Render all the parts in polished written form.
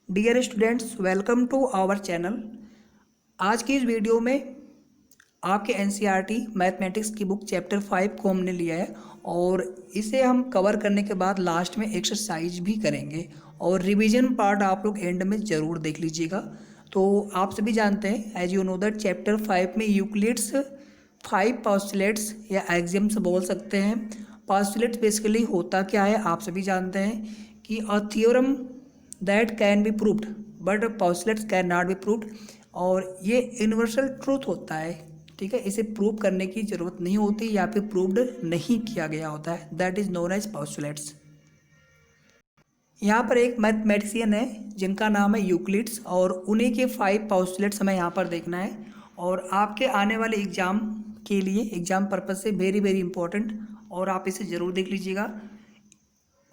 Dear students, welcome to our channel. आज की इस वीडियो में आपके एनसीईआरटी मैथमेटिक्स की बुक चैप्टर 5 को हमने लिया है और इसे हम कवर करने के बाद लास्ट में एक्सरसाइज भी करेंगे और रिवीजन पार्ट आप लोग एंड में ज़रूर देख लीजिएगा। तो आप सभी जानते हैं, as you know that chapter 5 में यूक्लिड्स 5 पोस्टुलेट्स या एक्सियम्स बोल सकते हैं। पोस्टुलेट्स बेसिकली होता क्या है, आप सभी जानते हैं कि अ theorem that can be proved but postulates can not be proved. और ये यूनिवर्सल ट्रूथ होता है, ठीक है। इसे प्रूव करने की ज़रूरत नहीं होती या फिर प्रूव्ड नहीं किया गया होता है, that is known as postulates. यहाँ पर एक मैथमेटिशियन है जिनका नाम है यूक्लिड्स और उन्हीं के 5 पोस्टुलेट्स हमें यहाँ पर देखना है और आपके आने वाले एग्ज़ाम के लिए, एग्ज़ाम पर्पज़ से वेरी वेरी इंपॉर्टेंट, और आप इसे ज़रूर देख लीजिएगा।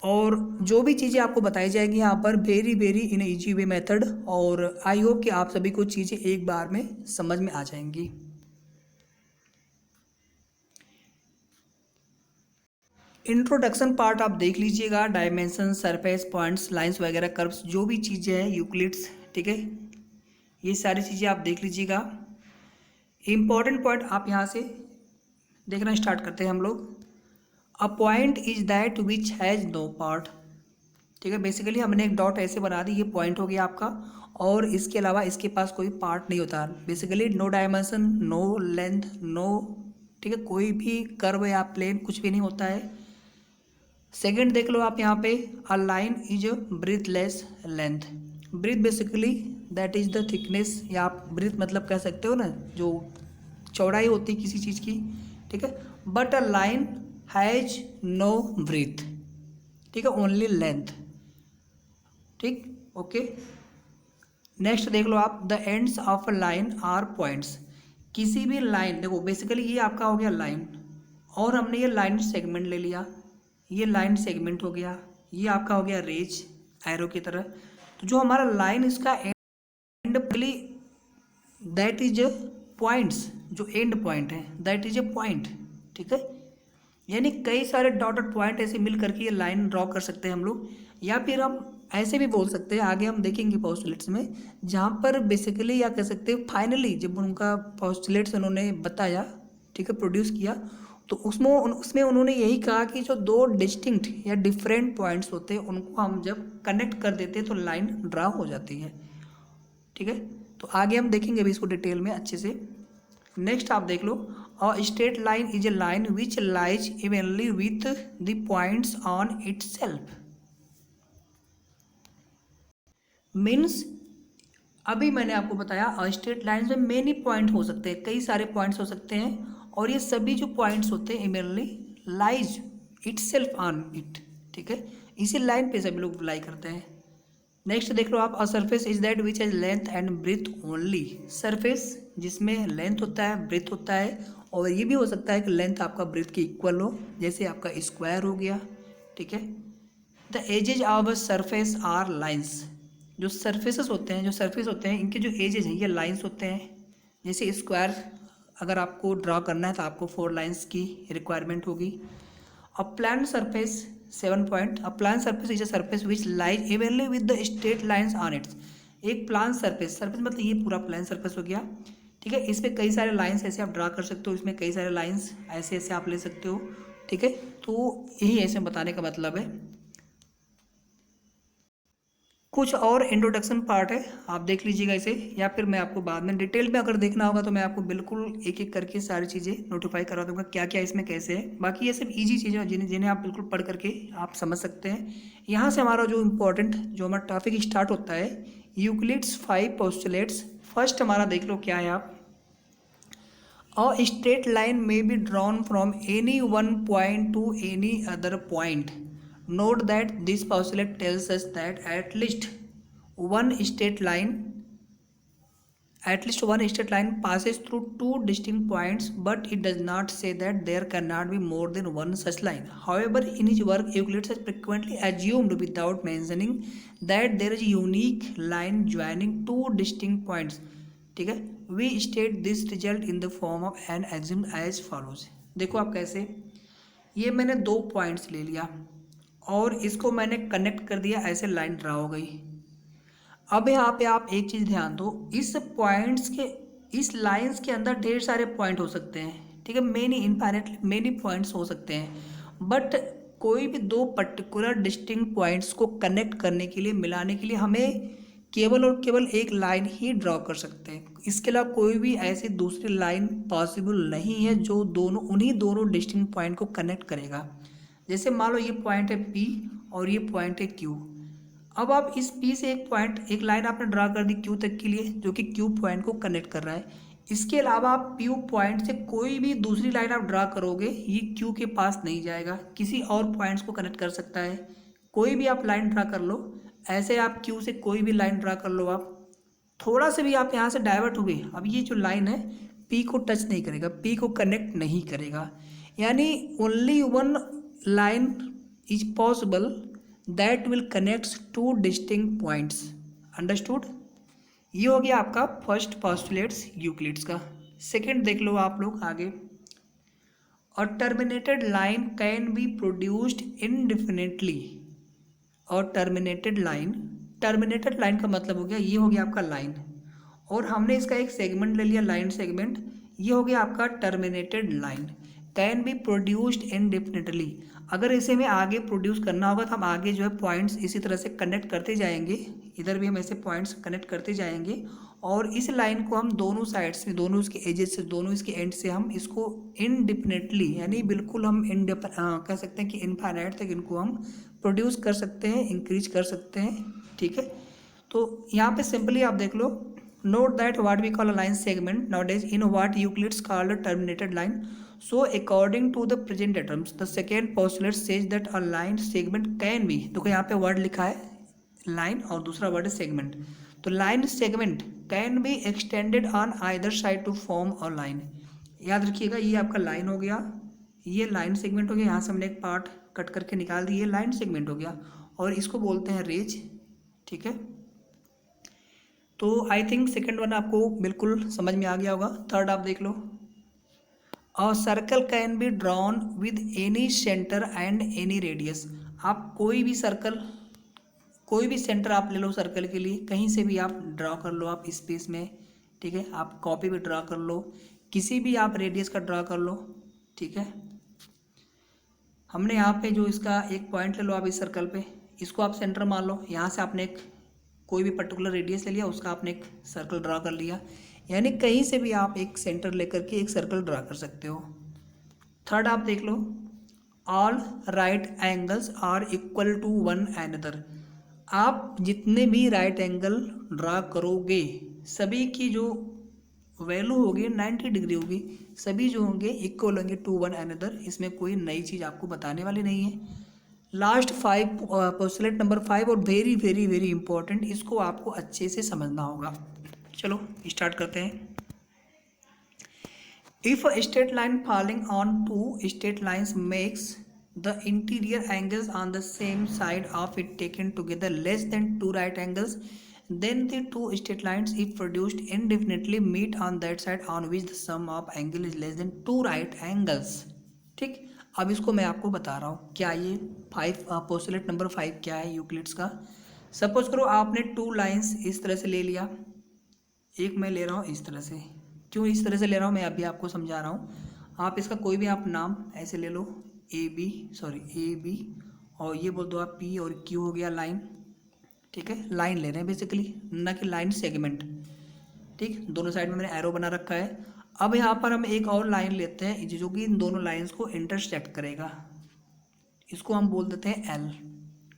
और जो भी चीज़ें आपको बताई जाएगी यहाँ पर very very in easy way method, और आई होप कि आप सभी को चीज़ें एक बार में समझ में आ जाएंगी। इंट्रोडक्शन पार्ट आप देख लीजिएगा, डायमेंशन, सरफेस, पॉइंट्स, लाइंस वगैरह, कर्व्स, जो भी चीज़ें हैं यूक्लिड्स, ठीक है, ये सारी चीज़ें आप देख लीजिएगा। इंपॉर्टेंट पॉइंट आप यहाँ से देखना स्टार्ट करते हैं हम लोग। A point is that which has no part, ठीक है। बेसिकली हमने एक डॉट ऐसे बना दी, ये पॉइंट हो गया आपका, और इसके अलावा इसके पास कोई पार्ट नहीं होता। Basically no dimension, no length, no, ठीक है, कोई भी कर्व या प्लेन कुछ भी नहीं होता है। सेकंड देख लो आप यहाँ पे, a line is breadthless length. Breadth basically that is the thickness, या आप ब्रीथ मतलब कह सकते हो ना, जो चौड़ाई होती है किसी चीज़ की, ठीक है। But a line has no breadth, ठीक है, ओनली लेंथ, ठीक, ओके। नेक्स्ट देख लो आप, the ends of a line are points. किसी भी लाइन, देखो बेसिकली ये आपका हो गया लाइन, और हमने ये लाइन सेगमेंट ले लिया, ये लाइन सेगमेंट हो गया, ये आपका हो गया रेज एरो की तरह। तो जो हमारा लाइन इसका एंड दैट इज पॉइंट्स, जो एंड पॉइंट है दैट इज ए पॉइंट, ठीक है। यानी कई सारे डॉटेड पॉइंट ऐसे मिल करके ये लाइन ड्रॉ कर सकते हैं हम लोग, या फिर हम ऐसे भी बोल सकते हैं, आगे हम देखेंगे पोस्टुलेट्स में, जहाँ पर बेसिकली या कह सकते हैं फाइनली जब उनका पोस्टुलेट्स उन्होंने बताया, ठीक है, प्रोड्यूस किया, तो उसमें उन्होंने यही कहा कि जो दो डिस्टिंक्ट या डिफरेंट पॉइंट्स होते हैं उनको हम जब कनेक्ट कर देते हैं तो लाइन ड्रा हो जाती है, ठीक है। तो आगे हम देखेंगे अभी इसको डिटेल में अच्छे से। नेक्स्ट आप देख लो, a straight line is a line which lies evenly with the points on itself. Means अभी मैंने आपको बताया स्ट्रेट लाइन में मेनी पॉइंट हो सकते हैं, कई सारे पॉइंट्स हो सकते हैं, और ये सभी जो पॉइंट्स होते हैं evenly lies itself on it, ठीक है, इसी लाइन पे सभी लोग लाई करते हैं। नेक्स्ट देख लो आप, a surface is that which has length and breadth only. Surface जिसमें लेंथ होता है, ब्रीथ होता है, और ये भी हो सकता है कि लेंथ आपका ब्रीथ के इक्वल हो, जैसे आपका स्क्वायर हो गया, ठीक है। The edges of a surface are lines. जो सरफेसेस होते हैं, जो सरफेस होते हैं, इनके जो एजेज हैं ये लाइन्स होते हैं। जैसे स्क्वायर अगर आपको ड्रा करना है तो आपको 4 लाइन्स की रिक्वायरमेंट होगी। A plan surface 7 point, a plan surface is a surface which lies evenly with the straight lines on it's. एक प्लान सरफेस, सरफेस मतलब ये पूरा प्लान सरफेस हो गया, ठीक है। इस पर कई सारे लाइन्स ऐसे आप ड्रा कर सकते हो, इसमें कई सारे लाइन्स ऐसे ऐसे आप ले सकते हो, ठीक है। तो यही ऐसे बताने का मतलब है। कुछ और इंट्रोडक्शन पार्ट है, आप देख लीजिएगा इसे, या फिर मैं आपको बाद में डिटेल में अगर देखना होगा तो मैं आपको बिल्कुल एक एक करके सारी चीज़ें नोटिफाई करा दूंगा क्या क्या इसमें कैसे है। बाकी ये सब इजी चीज़ें हैं जिन्हें जिन्हें आप बिल्कुल पढ़ करके आप समझ सकते हैं। यहाँ से हमारा जो इम्पोर्टेंट जो हमारा टॉपिक स्टार्ट होता है, यूक्लिड्स 5 पोस्टुलेट्स। फर्स्ट हमारा देख लो क्या है आप, a straight line may be drawn from any one point to any other point. Note that this postulate tells us that one straight line at least one straight line passes through two distinct points, but it does not say that there cannot be more than one such line. However, in his work, Euclid has frequently assumed without mentioning that there is a unique line joining two distinct points. ठीक है, we state this result in the form of an axiom as follows. देखो आप कैसे, ये मैंने दो points ले लिया और इसको मैंने कनेक्ट कर दिया, ऐसे लाइन ड्रा हो गई। अब यहाँ पे आप एक चीज़ ध्यान दो, इस पॉइंट्स के, इस लाइंस के अंदर ढेर सारे पॉइंट हो सकते हैं, ठीक है, मेनी इनफाइनाइटली मेनी पॉइंट्स हो सकते हैं, बट कोई भी दो पर्टिकुलर डिस्टिंक्ट पॉइंट्स को कनेक्ट करने के लिए, मिलाने के लिए हमें केवल और केवल एक लाइन ही ड्रॉ कर सकते हैं। इसके अलावा कोई भी ऐसी दूसरी लाइन पॉसिबल नहीं है जो दोनों, उन्हीं दोनों डिस्टिंक्ट पॉइंट को कनेक्ट करेगा। जैसे मान लो ये पॉइंट है P और ये पॉइंट है Q। अब आप इस P से एक पॉइंट, एक लाइन आपने ड्रा कर दी Q तक के लिए, जो कि Q पॉइंट को कनेक्ट कर रहा है। इसके अलावा आप Q पॉइंट से कोई भी दूसरी लाइन आप ड्रा करोगे, ये Q के पास नहीं जाएगा, किसी और पॉइंट्स को कनेक्ट कर सकता है। कोई भी आप लाइन ड्रा कर लो, ऐसे आप Q से कोई भी लाइन ड्रा कर लो, आप थोड़ा से भी आप यहाँ से डाइवर्ट हुए, अब ये जो लाइन है P को टच नहीं करेगा, P को कनेक्ट नहीं करेगा। यानी only one line is possible that will connects two distinct points. Understood? ये हो गया आपका फर्स्ट पोस्टुलेट्स यूक्लिड्स का। सेकंड देख लो आप लोग आगे। और terminated line can be produced indefinitely. और टर्मिनेटेड लाइन का मतलब हो गया, ये हो गया आपका लाइन, और हमने इसका एक सेगमेंट ले लिया, लाइन सेगमेंट, ये हो गया आपका terminated line. Can be produced indefinitely, अगर इसे हमें आगे प्रोड्यूस करना होगा तो हम आगे जो है पॉइंट्स इसी तरह से कनेक्ट करते जाएंगे, इधर भी हम ऐसे पॉइंट्स कनेक्ट करते जाएंगे, और इस लाइन को हम दोनों साइड से, दोनों इसके एजेस से, दोनों इसके एंड से हम इसको इनडिफिनेटली, यानी बिल्कुल हम कह सकते हैं कि इनफाइनाइट तक इनको हम प्रोड्यूस कर सकते हैं, इंक्रीज कर सकते हैं। ठीक है, तो यहाँ पे सिंपली आप देख लो, note that what we call a line segment nowadays in what Euclid's called a terminated line. So according to the present terms, the second postulate says that a line segment can be, देखो यहाँ पे word लिखा है line और दूसरा word है segment, तो line segment can be extended on either side to form a line. याद रखिएगा, ये आपका लाइन हो गया, ये लाइन सेगमेंट हो गया, यहाँ से हमने एक पार्ट कट करके निकाल दी, ये लाइन सेगमेंट हो गया, और इसको बोलते हैं रेज। ठीक है, तो आई थिंक सेकेंड वन आपको बिल्कुल समझ में आ गया होगा। थर्ड आप देख लो, a circle can be drawn with any centre and any radius. आप कोई भी सर्कल, कोई भी सेंटर आप ले लो सर्कल के लिए, कहीं से भी आप ड्रॉ कर लो आप स्पेस में। ठीक है, आप कॉपी पे ड्रॉ कर लो, किसी भी आप रेडियस का ड्रॉ कर लो। ठीक है, हमने यहाँ पे जो इसका एक पॉइंट ले लो आप इस सर्कल पे, इसको आप सेंटर मान लो, यहाँ से आपने एक कोई भी पर्टिकुलर रेडियस ले लिया, उसका आपने एक सर्कल ड्रा कर लिया, यानी कहीं से भी आप एक सेंटर लेकर के एक सर्कल ड्रा कर सकते हो। थर्ड आप देख लो, all right angles are equal to one another. आप जितने भी राइट एंगल ड्रा करोगे, सभी की जो वैल्यू होगी 90 डिग्री होगी, सभी जो होंगे इक्वल होंगे टू वन एनदर, इसमें कोई नई चीज़ आपको बताने वाली नहीं है। लास्ट 5 पोस्टुलेट नंबर 5 और वेरी वेरी वेरी इंपॉर्टेंट, इसको आपको अच्छे से समझना होगा। चलो स्टार्ट करते हैं। If a straight line falling on two straight lines makes the interior angles on the same side of it taken together less than two right angles, then the two straight lines if produced indefinitely meet on that side on which the sum of angle is less than two right angles। ठीक, अब इसको मैं आपको बता रहा हूँ क्या ये 5 पोस्टुलेट नंबर 5 क्या है यूक्लिड्स का। सपोज करो आपने टू लाइंस इस तरह से ले लिया, एक मैं ले रहा हूँ इस तरह से। क्यों इस तरह से ले रहा हूँ मैं अभी आपको समझा रहा हूँ। आप इसका कोई भी आप नाम ऐसे ले लो, ए बी, और ये बोल दो आप पी, और क्यू हो गया लाइन। ठीक है, लाइन ले रहे हैं बेसिकली, ना कि लाइन सेगमेंट। ठीक, दोनों साइड में मैंने एरो बना रखा है। अब यहाँ पर हम एक और लाइन लेते हैं जो कि इन दोनों लाइंस को इंटरसेक्ट करेगा, इसको हम बोल देते हैं एल।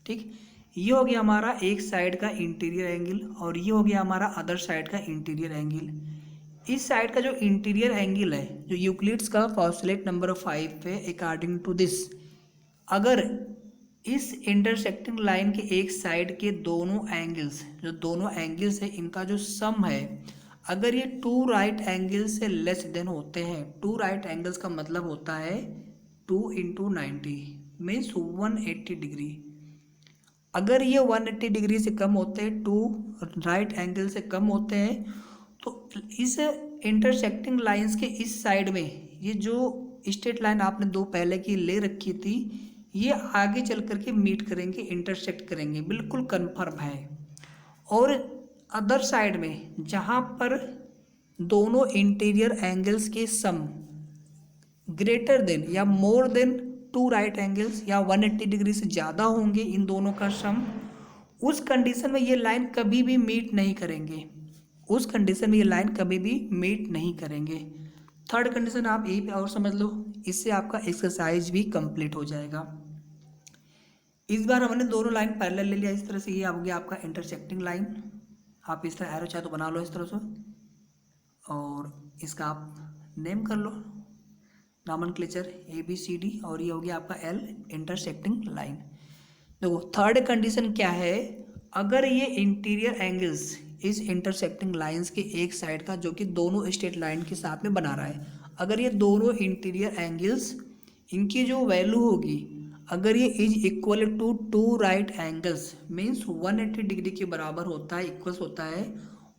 ठीक, ये हो गया हमारा एक साइड का इंटीरियर एंगल, और ये हो गया हमारा अदर साइड का इंटीरियर एंगल। इस साइड का जो इंटीरियर एंगल है, जो यूक्लिड्स का पोस्टुलेट नंबर 5 पे अकॉर्डिंग टू दिस, अगर इस इंटरसेक्टिंग लाइन के एक साइड के दोनों एंगल्स, जो दोनों एंगल्स है इनका जो सम है, अगर ये टू राइट एंगल से लेस देन होते हैं, टू राइट एंगल्स का मतलब होता है 2 × 90 मीन्स 180 डिग्री। अगर ये 180 डिग्री से कम होते हैं, टू राइट एंगल से कम होते हैं, तो इस इंटरसेक्टिंग लाइंस के इस साइड में ये जो स्ट्रेट लाइन आपने दो पहले की ले रखी थी, ये आगे चल करके मीट करेंगे, इंटरसेक्ट करेंगे, बिल्कुल कन्फर्म है। और अदर साइड में जहाँ पर दोनों इंटीरियर एंगल्स के सम ग्रेटर देन या more than two right angles या 180 डिग्री से ज़्यादा होंगे इन दोनों का सम, उस कंडीशन में ये लाइन कभी भी मीट नहीं करेंगे। उस कंडीशन में ये लाइन कभी भी मीट नहीं करेंगे। थर्ड कंडीशन आप यही पे और समझ लो, इससे आपका एक्सरसाइज भी कंप्लीट हो जाएगा। इस बार हमने दोनों लाइन पैरेलल ले लिया इस तरह से, ये हो गया आपका इंटरसेक्टिंग लाइन। आप इस तरह एरो चाहे तो बना लो इस तरह से, और इसका आप नेम कर लो नॉमेनक्लेचर ABCD, और ये हो गया आपका L इंटरसेक्टिंग लाइन। देखो थर्ड कंडीशन क्या है, अगर ये इंटीरियर एंगल्स इस इंटरसेक्टिंग लाइंस के एक साइड का जो कि दोनों स्ट्रेट लाइन के साथ में बना रहा है, अगर ये दोनों इंटीरियर एंगल्स इनकी जो वैल्यू होगी, अगर ये is equal to two right angles means 180 degree के बराबर होता है, इक्वल्स होता है,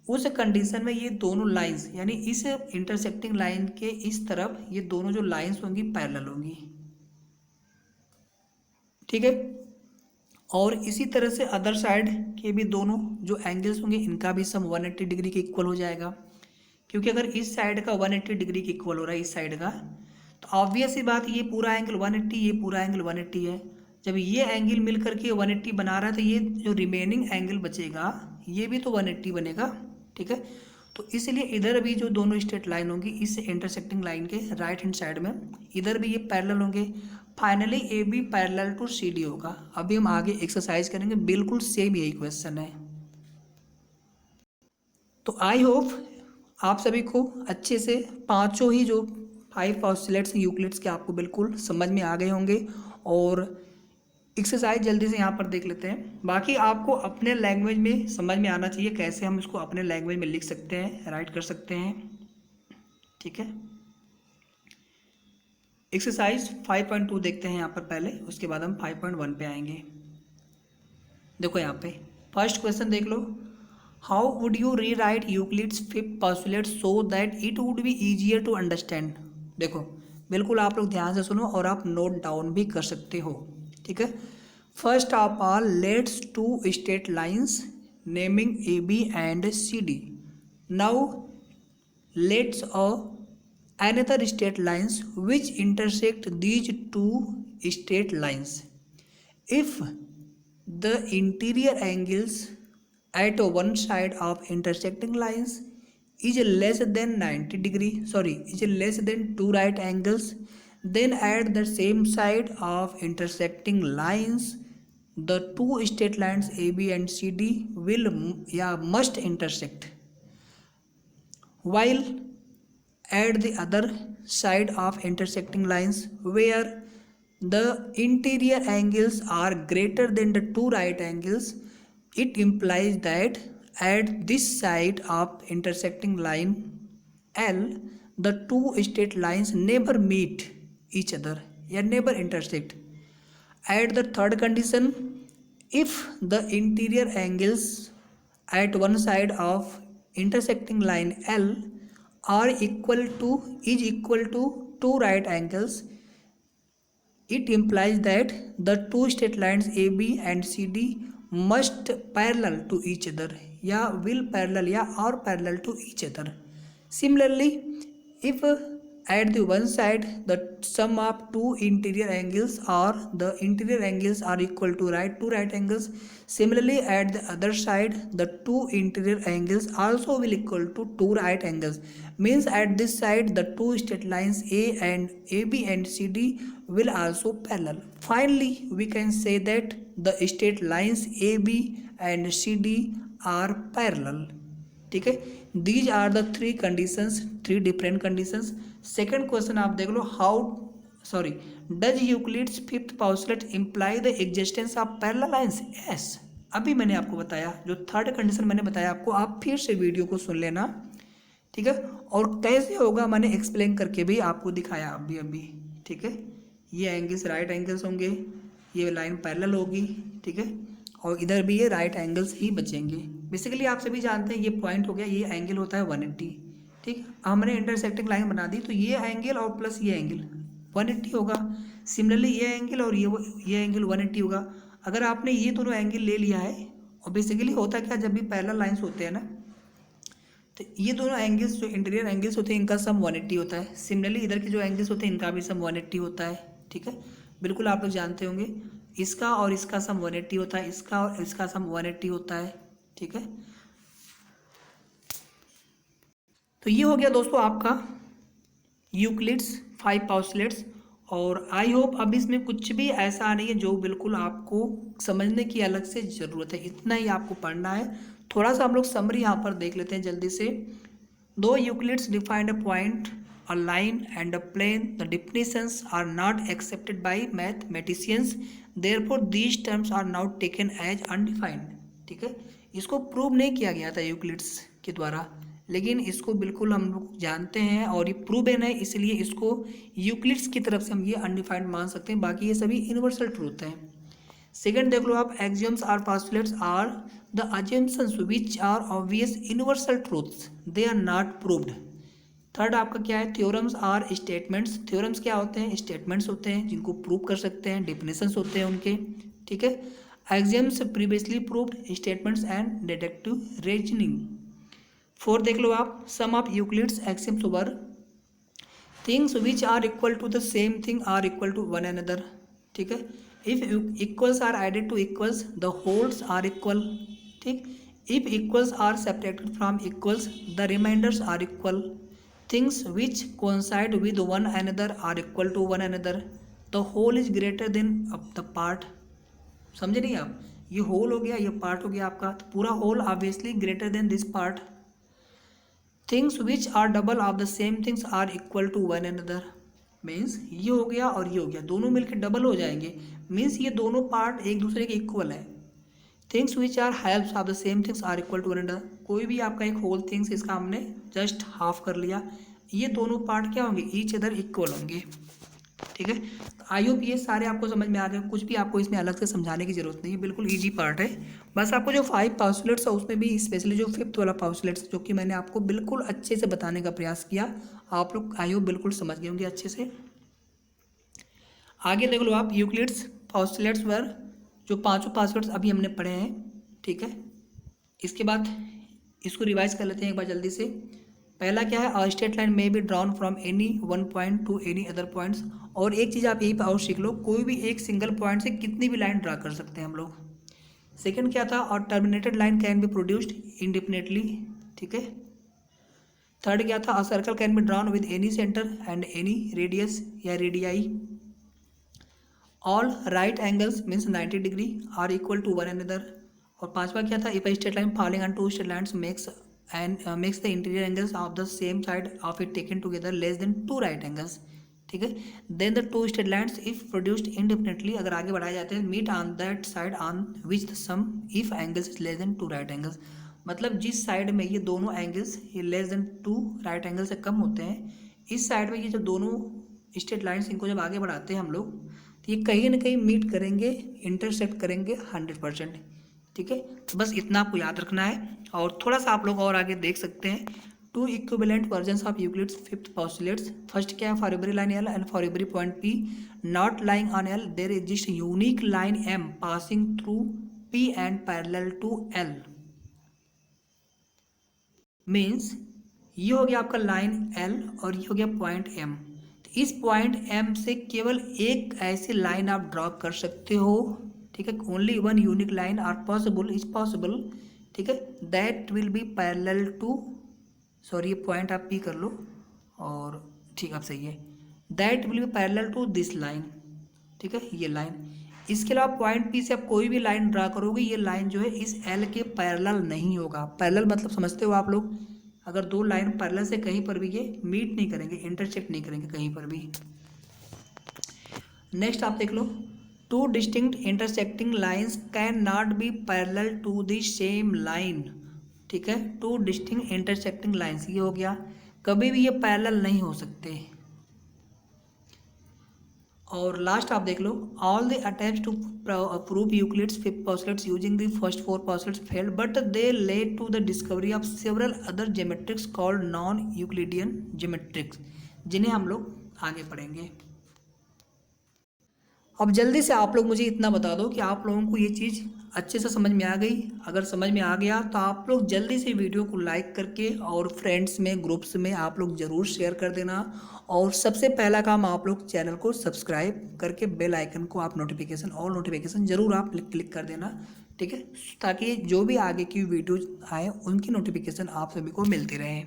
उस कंडीशन में ये दोनों लाइंस यानी इस इंटरसेक्टिंग लाइन के इस तरफ ये दोनों जो लाइंस होंगी पैरेलल होंगी, ठीक है। और इसी तरह से अदर साइड के भी दोनों जो एंगल्स होंगे इनका भी सम 180 डिग्री के इक्वल हो जाएगा, क्योंकि अगर इस साइड का 180 डिग्री के इक्वल हो रहा है इस साइड का, तो ऑब्वियस सी बात ये पूरा एंगल 180, ये पूरा एंगल 180 है। जब ये एंगल मिल करके 180 बना रहा है तो ये जो रिमेनिंग एंगल बचेगा ये भी तो 180 बनेगा, ठीक है। तो इसलिए इधर भी जो दोनों स्ट्रेट लाइन होंगी इस इंटरसेक्टिंग लाइन के राइट हैंड साइड में, इधर भी ये पैरेलल होंगे। Finally AB parallel to CD होगा। अभी हम आगे एक्सरसाइज करेंगे, बिल्कुल सेम यही क्वेश्चन है। तो आई होप आप सभी को अच्छे से पांचों ही जो 5 पोस्टुलेट्स यूक्लिड्स के आपको बिल्कुल समझ में आ गए होंगे। और एक्सरसाइज जल्दी से यहाँ पर देख लेते हैं। बाकी आपको अपने लैंग्वेज में समझ में आना चाहिए, कैसे हम इसको अपने लैंग्वेज में लिख सकते हैं, राइट कर सकते हैं, ठीक है। एक्सरसाइज 5.2 देखते हैं यहाँ पर पहले, उसके बाद हम 5.1 पे आएंगे। देखो यहाँ पे फर्स्ट क्वेश्चन देख लो, how would you rewrite Euclid's fifth postulate so that it would be easier to understand. देखो बिल्कुल आप लोग ध्यान से सुनो और आप नोट डाउन भी कर सकते हो, ठीक है। First of all let's two straight lines naming AB and CD। Now let's another straight lines which intersect these two straight lines. If the interior angles at one side of intersecting lines is less than 90 degree, is less than two right angles, then at the same side of intersecting lines the two straight lines AB and CD will must intersect, while at the other side of intersecting lines where the interior angles are greater than the two right angles, it implies that at this side of intersecting line L the two straight lines never meet each other or never intersect. At the third condition, if the interior angles at one side of intersecting line L is equal to two right angles, it implies that the two straight lines AB and CD must parallel to each other, will parallel or parallel to each other. Similarly, if at the one side the sum of two interior angles or the interior angles are equal to two right angles, similarly at the other side the two interior angles also will equal to two right angles, means at this side the two straight lines AB and CD will also parallel. Finally we can say that the straight lines AB and CD are parallel, ठीक है। These are the three conditions, three different conditions. Second question आप देख लो, does Euclid's fifth postulate imply the existence of parallel lines. Yes, अभी मैंने आपको बताया, जो थर्ड कंडीशन मैंने बताया आपको, आप फिर से वीडियो को सुन लेना, ठीक है। और कैसे होगा मैंने एक्सप्लेन करके भी आपको दिखाया अभी, ठीक है। ये एंगल्स राइट एंगल्स होंगे, ये लाइन पैरेलल होगी, ठीक है, और इधर भी ये राइट एंगल्स ही बचेंगे। बेसिकली आप सभी जानते हैं ये पॉइंट हो गया, ये एंगल होता है 180, ठीक। हमने इंटरसेक्टिंग लाइन बना दी तो ये एंगल और प्लस ये एंगल 180 होगा। सिमिलरली ये एंगल और ये एंगल 180 होगा। अगर आपने ये दोनों एंगल ले लिया है और बेसिकली होता क्या, जब भी पैरेलल लाइंस होते हैं ना, तो ये दोनों एंगल्स जो इंटीरियर एंगल्स होते हैं इनका सम 180 होता है। सिमिलरली इधर के जो एंगल्स होते हैं इनका भी सम 180 होता है। ठीक है, बिल्कुल आप लोग जानते होंगे, इसका और इसका सम 180 होता है, इसका और इसका सम 180 होता है। ठीक है, तो ये हो गया दोस्तों आपका यूक्लिड्स 5 पाउसलेट्स। और आई होप अब इसमें कुछ भी ऐसा नहीं है जो बिल्कुल आपको समझने की अलग से ज़रूरत है, इतना ही आपको पढ़ना है। थोड़ा सा हम लोग समरी यहाँ पर देख लेते हैं जल्दी से। दो Euclid's defined a point, a line and a plane, the definitions are not accepted by mathematicians, therefore these terms are now taken as undefined. ठीक है, इसको प्रूव नहीं किया गया था यूक्लिड्स के द्वारा, लेकिन इसको बिल्कुल हम लोग जानते हैं और ये प्रूवन है, इसलिए इसको यूक्लिड्स की तरफ से हम ये अनडिफाइंड मान सकते हैं। बाकी ये सभी यूनिवर्सल ट्रूथ हैं। सेकंड देख लो आप, axioms or postulates are the assumptions which are obvious universal truths, they are not proved. Third आपका क्या है, थ्योरम्स आर स्टेटमेंट्स। थ्योरम्स क्या होते हैं, स्टेटमेंट्स होते हैं जिनको प्रूव कर सकते हैं, डेफिनेशंस होते हैं उनके। ठीक है, axioms previously proved, statements and deductive reasoning. Fourth देख लो आप, some of Euclid's axioms were things which are equal to the same thing are equal to one another. ठीक है, if equals are added to equals the wholes are equal. ठीक, if equals are separated from equals the remainders are equal. Things which coincide with one another are equal to one another. The whole is greater than the part. समझे नहीं आप, ये whole हो गया, ये part हो गया आपका, तो पूरा whole obviously greater than this part. Things which are double of the same things are equal to one another. Means ये हो गया और ये हो गया, दोनों मिलकर डबल हो जाएंगे, मीन्स ये दोनों पार्ट एक दूसरे के इक्वल है। Things which are halves of the same things are equal to one another. कोई भी आपका एक होल थिंग्स, इसका हमने जस्ट हाफ कर लिया, ये दोनों पार्ट क्या होंगे, ईच अदर इक्वल होंगे। ठीक है, तो आई होप ये सारे आपको समझ में आ गए, कुछ भी आपको इसमें अलग से समझाने की जरूरत नहीं है, बिल्कुल इजी पार्ट है। बस आपको जो 5 पाउसलेट्स है उसमें भी स्पेशली जो 5th वाला पाउसलेट्स जो कि मैंने आपको बिल्कुल अच्छे से बताने का प्रयास किया, आप लोग आई होप बिल्कुल समझ गए होंगे अच्छे से। आगे देख लो आप, यूक्लिड्स पाउसलेट्स वर जो 5 पाउसलेट्स अभी हमने पढ़े हैं। ठीक है, इसके बाद इसको रिवाइज कर लेते हैं एक बार जल्दी से। पहला क्या है, अ स्ट्रेट लाइन में be drawn from any one point two any other points. और एक चीज़ आप यही पर और सीख लो, कोई भी एक सिंगल पॉइंट से कितनी भी लाइन ड्रा कर सकते हैं हम लोग। सेकंड क्या था, और terminated line can be produced independently. ठीक है, थर्ड क्या था, a circle can be drawn with any centre and any radius या radii. All right angles means 90 degree are equal to one another. और पांचवा क्या था, if a straight line following on two straight lines makes the interior angles of the same side of it taken together less than 2 right angles। ठीक है, then the two straight lines if produced independently, अगर आगे बढ़ाए जाते हैं, meet on that side on which the sum if angles is less than 2 right angles। मतलब जिस side में ये दोनों एंगल्स ये लेस देन 2 राइट एंगल से कम होते हैं, इस साइड में ये जब दोनों स्ट्रेट लाइन्स इनको जब आगे बढ़ाते हैं हम लोग, तो ये कहीं ना कहीं मीट करेंगे, इंटरसेक्ट करेंगे 100%। ठीक है, तो बस इतना आपको याद रखना है। और थोड़ा सा आप लोग और आगे देख सकते हैं, 2 equivalent versions of Euclid's 5th postulates. First क्या है, for every line L and for every point P not lying on L there exist unique line M passing through P and parallel to L. मीन्स ये हो गया आपका line L और ये हो गया पॉइंट एम। तो इस पॉइंट एम से केवल एक ऐसी लाइन आप ड्रॉ कर सकते हो। ठीक है, only one unique line are possible is possible. ठीक है, that will be parallel to, sorry ये पॉइंट आप पी कर लो और ठीक आप सही है, that will be parallel to this line. ठीक है, ये लाइन, इसके अलावा पॉइंट पी से आप कोई भी लाइन ड्रा करोगे, ये लाइन जो है इस एल के पैरेलल नहीं होगा। पैरेलल मतलब समझते हो आप लोग, अगर दो लाइन पैरेलल से कहीं पर भी ये मीट नहीं करेंगे, इंटरसेक्ट नहीं करेंगे कहीं पर भी। नेक्स्ट आप देख लो, two distinct intersecting lines can not be parallel to the same line. ठीक है, टू डिस्टिंक्ट इंटरसेक्टिंग लाइन्स ये हो गया, कभी भी ये पैरेलल नहीं हो सकते। और लास्ट आप देख लो, all the attempts to prove Euclid's 5th postulates using the first 4 postulates failed but they led to the discovery of several other geometries called non Euclidean geometries, जिन्हें हम लोग आगे पढ़ेंगे। अब जल्दी से आप लोग मुझे इतना बता दो कि आप लोगों को ये चीज़ अच्छे से समझ में आ गई? अगर समझ में आ गया तो आप लोग जल्दी से वीडियो को लाइक करके और फ्रेंड्स में, ग्रुप्स में आप लोग ज़रूर शेयर कर देना। और सबसे पहला काम, आप लोग चैनल को सब्सक्राइब करके बेल आइकन को आप नोटिफिकेशन, ऑल नोटिफिकेशन ज़रूर आप क्लिक कर देना, ठीक है, ताकि जो भी आगे की वीडियोज आए उनकी नोटिफिकेशन आप सभी को मिलती रहे।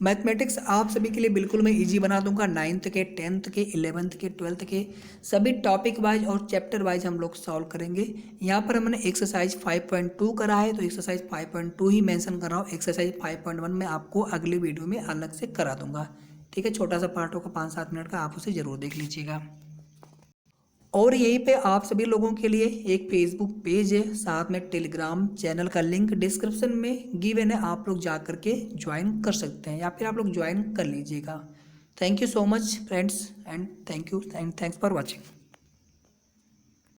मैथमेटिक्स आप सभी के लिए बिल्कुल मैं इजी बना दूंगा। 9th के, 10th के, 11th के, 12th के सभी टॉपिक वाइज और चैप्टर वाइज हम लोग सॉल्व करेंगे। यहाँ पर हमने एक्सरसाइज 5.2 करा है, तो एक्सरसाइज 5.2 ही मेंशन कर रहा हूँ। एक्सरसाइज 5.1 में आपको अगली वीडियो में अलग से करा दूंगा, ठीक है। छोटा सा पार्ट होगा 5-7 मिनट का, आप उसे ज़रूर देख लीजिएगा। और यहीं पे आप सभी लोगों के लिए एक फेसबुक पेज है, साथ में टेलीग्राम चैनल का लिंक डिस्क्रिप्शन में गिवन है, आप लोग जा करके ज्वाइन कर सकते हैं या फिर आप लोग ज्वाइन कर लीजिएगा। Thank you so much friends, and thank you and thanks for watching.